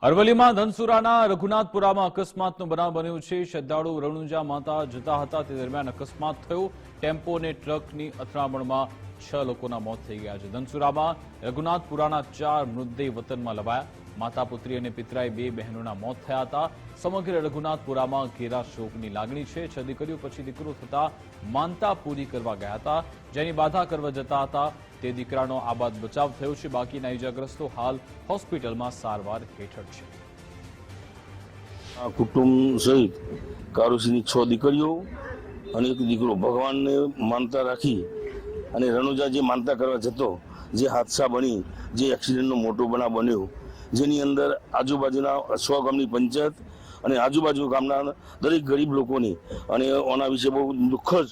અરવલ્લીમાં ધનસુરાના રઘુનાથપુરામાં અકસ્માતનો બનાવ બન્યો છે। શ્રદ્ધાળુ રણુજા માતા જતા હતા તે દરમિયાન અકસ્માત થયો। ટેમ્પો અને ટ્રકની અથડામણમાં 6 લોકોના મોત થઈ ગયા છે। ધનસુરામાં રઘુનાથપુરાના 4 મૃતદેહ વતનમાં લવાયા। માતા પુત્રી અને પિતરાઈ 2 બહેનોના મોત થયા હતા। સમગ્ર રઘુનાથપુરામાં ઘેરા શોકની લાગણી છે। 6 દીકરીઓ પછી દીકરો થતા માનતા પૂરી કરવા ગયા હતા, જેની બાધા કરવા જતા હતા તે દીકરાનો આબાદ બચાવ થયો છે। બાકીના ઇજાગ્રસ્તો હાલ હોસ્પિટલમાં સારવાર હેઠળ છે। કુટુંબ સહિત કારુસીની 6 દીકરીઓ અને 1 દીકરો ભગવાનને માનતા રાખી અને રણુજા જે માનતા કરવા જતો જે હાદસા બની, જે એક્સિડન્ટનો મોટો બનાવ બન્યો, જેની અંદર આજુબાજુના 100 ગામની પંચાયત અને આજુબાજુ ગામના દરેક ગરીબ લોકોની અને ઓના વિશે બહુ દુઃખદ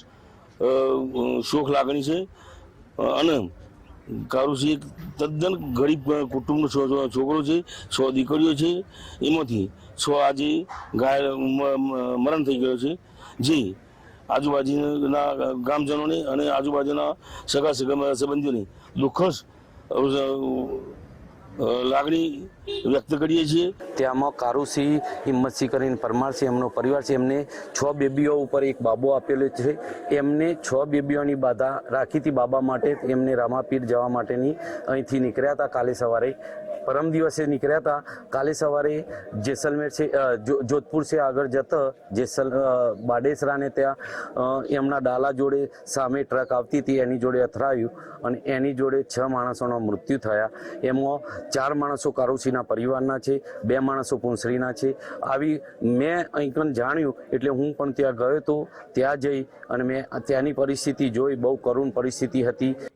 શોક લાગણી છે। અને કારુસી એક તદ્દન ગરીબ કુટુંબનો છોકરો છે। 6 દીકરીઓ છે, એમાંથી 6 આજે મરણ થઈ ગયો છે, જે આજુબાજુના ગામજનોને અને આજુબાજુના સગા સંબંધીઓને દુઃખદ લાગણી વ્યક્ત કરીએ છીએ। त्यामा कारुसी हिम्मतसिंह करीने परमार से एमनो परिवार से एमने 6 बेबीओ ऊपर एक बाबो आपेलो छे। एमने 6 बेबीओनी बाधा राखी थी बाबा माटे। एमने रामापीर जवा माटेनी અહીંથી નીકળ્યા હતા કાલે સવારે। પરમ દિવસે નીકળ્યા હતા કાલે સવારે જેસલમેર છે જોધપુર છે આગળ જતા બાડેસરાને ત્યાં એમના ડાલા જોડે સામે ટ્રક આવતી હતી, એની જોડે અથડાયું અને એની જોડે 6 માણસોના મૃત્યુ થયા। એમાં 4 માણસો કારુસીના પરિવારના છે, 2 માણસો પુંસરીના છે। આવી મેં અહીં જાણ્યું એટલે હું પણ ત્યાં ગયો હતો। ત્યાં જઈ અને મેં ત્યાંની પરિસ્થિતિ જોઈ, બહુ કરુણ પરિસ્થિતિ હતી।